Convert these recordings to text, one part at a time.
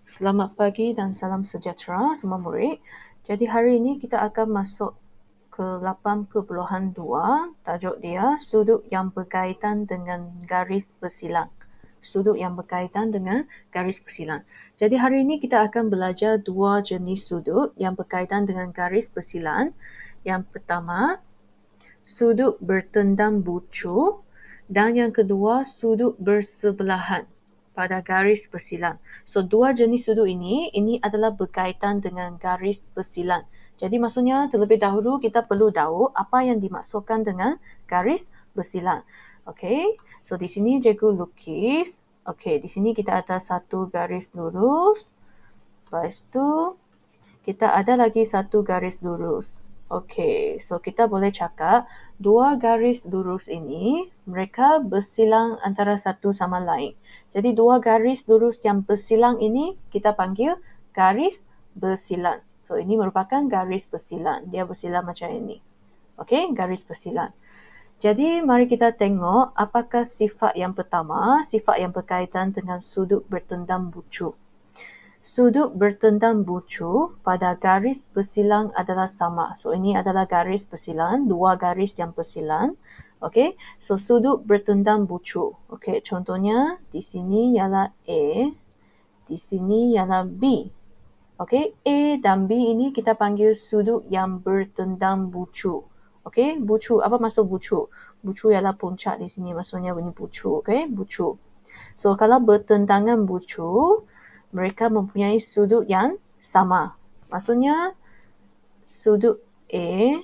Selamat pagi dan salam sejahtera semua murid. Jadi hari ini kita akan masuk ke 8.2. Tajuk dia sudut yang berkaitan dengan garis bersilang. Sudut yang berkaitan dengan garis bersilang. Jadi hari ini kita akan belajar dua jenis sudut yang berkaitan dengan garis bersilang. Yang pertama, sudut bertendang bucu, dan yang kedua sudut bersebelahan pada garis bersilang. So, dua jenis sudut ini adalah berkaitan dengan garis bersilang. Jadi maksudnya terlebih dahulu kita perlu tahu apa yang dimaksudkan dengan garis bersilang. Okay, so di sini cikgu lukis. Okay, di sini kita ada satu garis lurus. Lepas tu kita ada lagi satu garis lurus. Okey, so kita boleh cakap dua garis lurus ini mereka bersilang antara satu sama lain. Jadi dua garis lurus yang bersilang ini kita panggil garis bersilang. So ini merupakan garis bersilang. Dia bersilang macam ini. Okey, garis bersilang. Jadi mari kita tengok apakah sifat yang pertama, sifat yang berkaitan dengan sudut bertendang bucu. Sudut bertendang bucu pada garis bersilang adalah sama. So, ini adalah garis bersilang, dua garis yang bersilang. Okay, so sudut bertendang bucu. Okay, contohnya di sini ialah A, di sini ialah B. Okay, A dan B ini kita panggil sudut yang bertendang bucu. Okay, bucu, apa maksud bucu? Bucu ialah puncak di sini, maksudnya bunyi bucu. Okay, bucu. So, kalau bertentangan bucu, mereka mempunyai sudut yang sama. Maksudnya, sudut A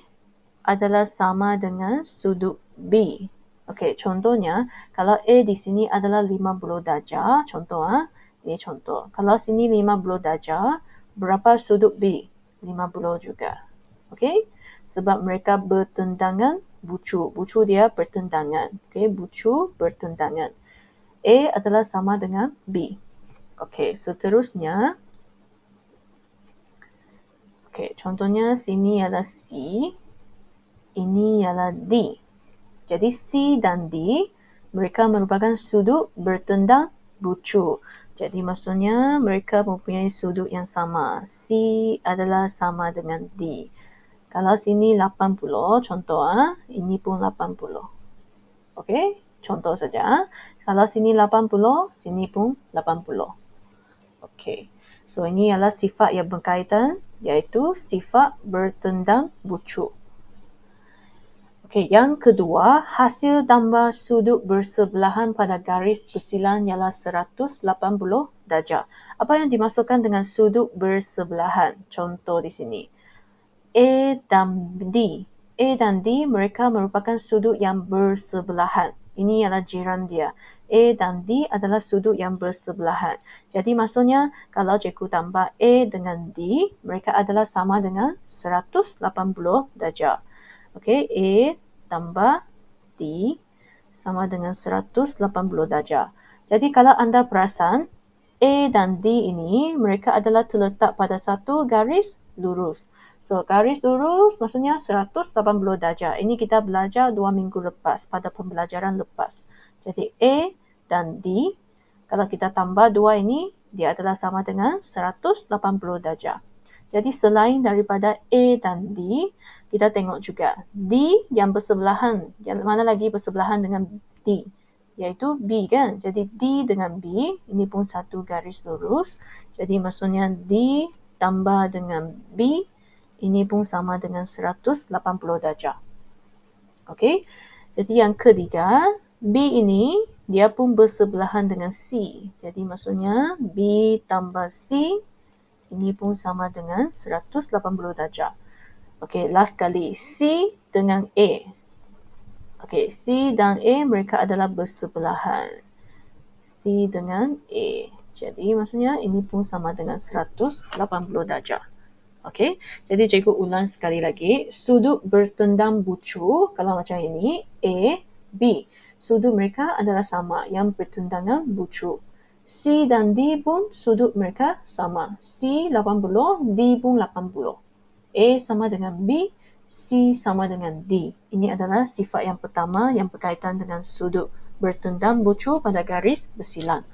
adalah sama dengan sudut B. Okey, contohnya, kalau A di sini adalah 50 darjah, contoh ini contoh. Kalau sini 50 darjah, berapa sudut B? 50 juga. Okey? Sebab mereka bertentangan bucu. Bucu dia bertentangan. Okey, bucu bertentangan. A adalah sama dengan B. Okey, seterusnya. Okey, contohnya sini ialah C. Ini ialah D. Jadi C dan D, mereka merupakan sudut bertendang bucu. Jadi maksudnya mereka mempunyai sudut yang sama. C adalah sama dengan D. Kalau sini 80, contoh ini pun 80. Okey, contoh saja. Kalau sini 80, sini pun 80. Okey. So ini adalah sifat yang berkaitan, iaitu sifat bertendang bucu. Okey, yang kedua, hasil tambah sudut bersebelahan pada garis bersilang ialah 180 darjah. Apa yang dimaksudkan dengan sudut bersebelahan? Contoh di sini. A dan D. A dan D mereka merupakan sudut yang bersebelahan. Ini ialah jiran dia. A dan D adalah sudut yang bersebelahan. Jadi maksudnya kalau cikgu tambah A dengan D, mereka adalah sama dengan 180 darjah. Okey, A tambah D sama dengan 180 darjah. Jadi kalau anda perasan, A dan D ini mereka adalah terletak pada satu garis lurus. So, garis lurus maksudnya 180 darjah. Ini kita belajar 2 minggu lepas pada pembelajaran lepas. Jadi A dan D, kalau kita tambah dua ini, dia adalah sama dengan 180 darjah. Jadi selain daripada A dan D, kita tengok juga D yang bersebelahan. Yang mana lagi bersebelahan dengan D? Iaitu B kan. Jadi D dengan B, ini pun satu garis lurus. Jadi maksudnya D tambah dengan B, ini pun sama dengan 180 darjah. Okey. Jadi yang ketiga, B ini dia pun bersebelahan dengan C. Jadi maksudnya B tambah C, ini pun sama dengan 180 darjah. Okey, last kali. C dengan A. Okey, C dan A mereka adalah bersebelahan. C dengan A. Jadi maksudnya ini pun sama dengan 180 darjah. Okey, jadi cikgu ulang sekali lagi. Sudut bertendang bucu, kalau macam ini, A, B. Sudut mereka adalah sama, yang bertendangan bucu. C dan D pun sudut mereka sama. C 80, D pun 80. A sama dengan B, C sama dengan D. Ini adalah sifat yang pertama yang berkaitan dengan sudut bertendang bucu pada garis bersilang.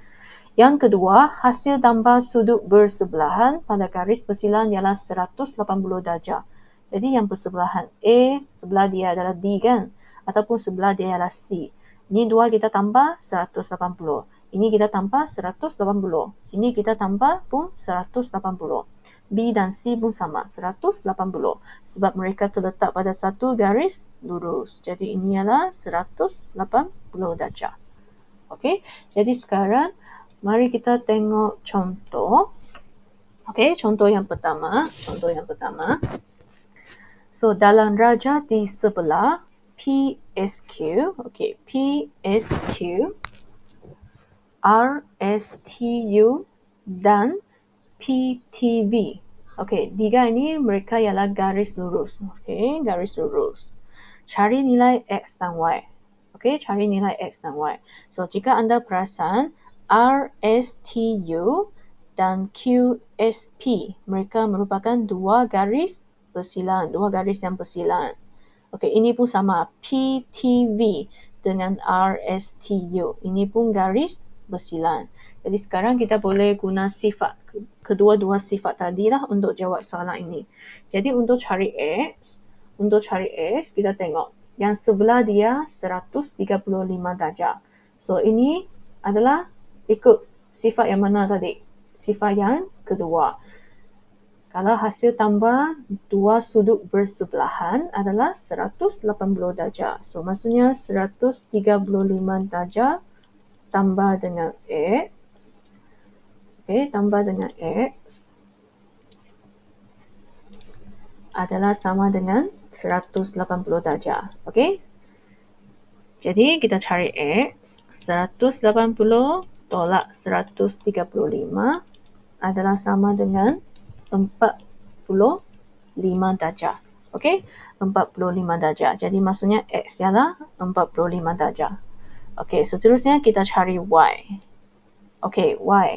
Yang kedua, hasil tambah sudut bersebelahan pada garis persilan ialah 180 darjah. Jadi yang bersebelahan A, sebelah dia adalah D kan? Ataupun sebelah dia adalah C. Ini dua kita tambah 180. Ini kita tambah 180. Ini kita tambah pun 180. B dan C pun sama, 180. Sebab mereka terletak pada satu garis lurus. Jadi ini adalah 180 darjah. Okey, jadi sekarang mari kita tengok contoh. Okey, contoh yang pertama. So, dalam raja di sebelah PSQ, okey, PSQ, RSTU dan PTV. Okey, tiga ini mereka ialah garis lurus. Okey, garis lurus. Cari nilai X dan Y. Okey, cari nilai X dan Y. So, jika anda perasan, RSTU dan QSP, mereka merupakan dua garis bersilang, dua garis yang bersilang. Okey, ini pun sama. PTV dengan RSTU. Ini pun garis bersilang. Jadi sekarang kita boleh guna sifat, kedua-dua sifat tadi lah untuk jawab soalan ini. Jadi untuk cari X, kita tengok yang sebelah dia 135 darjah. So ini adalah ikut sifat yang mana tadi? Sifat yang kedua. Kalau hasil tambah dua sudut bersebelahan adalah 180 darjah. So maksudnya 135 darjah tambah dengan X. Okey, tambah dengan X adalah sama dengan 180 darjah. Okey. Jadi kita cari X. 180 tolak 135 adalah sama dengan 45 darjah. Okey, 45 darjah. Jadi maksudnya X ialah 45 darjah. Okey, seterusnya kita cari Y. Okey, Y.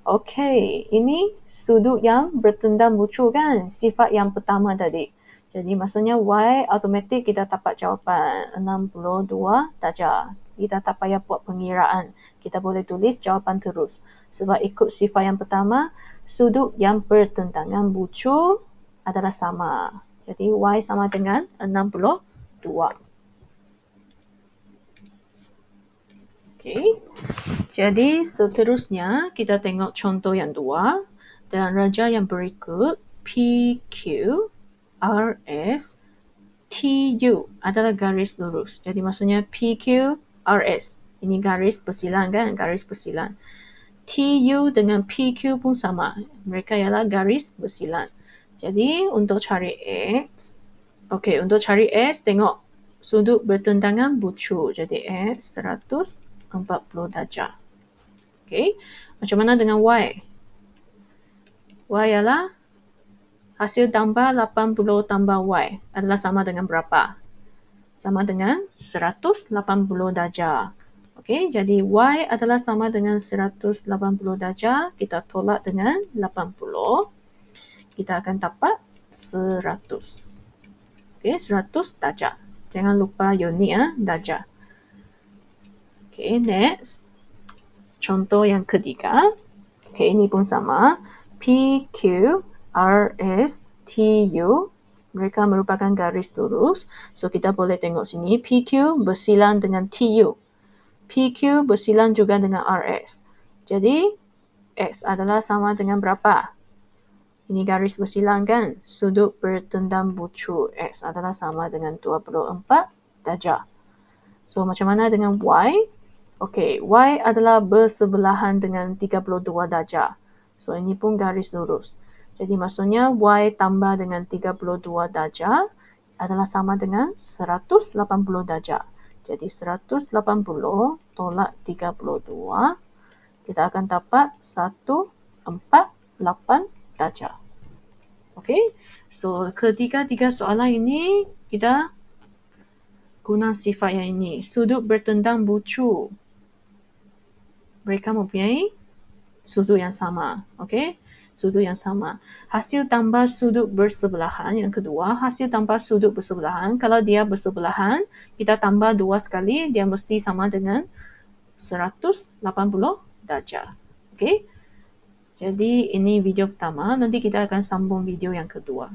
Okey, ini sudut yang bertendang bucu kan? Sifat yang pertama tadi. Jadi maksudnya Y automatik kita dapat jawapan 62 darjah. Kita tak payah buat pengiraan. Kita boleh tulis jawapan terus. Sebab ikut sifat yang pertama, sudut yang bertentangan bucu adalah sama. Jadi Y sama dengan 62. Okey. Jadi seterusnya kita tengok contoh yang dua. Dalam raja yang berikut, PQ, RS, TU adalah garis lurus. Jadi maksudnya PQ, RS. Ini garis bersilang kan? Garis bersilang. TU dengan PQ pun sama. Mereka ialah garis bersilang. Jadi untuk cari X, okey, untuk cari X tengok sudut bertentangan bucu. Jadi X 140 darjah. Okey, macam mana dengan Y? Y ialah hasil tambah 80 tambah Y adalah sama dengan berapa? Sama dengan 180 darjah. Okey, jadi Y adalah sama dengan 180 darjah. Kita tolak dengan 80. Kita akan dapat 100. Okey, 100 darjah. Jangan lupa unit darjah. Okey, next. Contoh yang ketiga. Okey, ini pun sama. PQ, RS, TU. Mereka merupakan garis lurus. So, kita boleh tengok sini. PQ bersilang dengan TU. PQ bersilang juga dengan RS. Jadi, X adalah sama dengan berapa? Ini garis bersilang kan? Sudut bertendang bucu X adalah sama dengan 24 darjah. So, macam mana dengan Y? Okey, Y adalah bersebelahan dengan 32 darjah. So, ini pun garis lurus. Jadi, maksudnya Y tambah dengan 32 darjah adalah sama dengan 180 darjah. Jadi, 180 tolak 32, kita akan dapat 148 darjah. Okey, so ketiga-tiga soalan ini kita guna sifat yang ini. Sudut bertendang bucu. Mereka mempunyai sudut yang sama. Okey, sudut yang sama. Hasil tambah sudut bersebelahan. Yang kedua, hasil tambah sudut bersebelahan. Kalau dia bersebelahan, kita tambah 2 sekali, dia mesti sama dengan 180 darjah. Okay? Jadi ini video pertama, nanti kita akan sambung video yang kedua.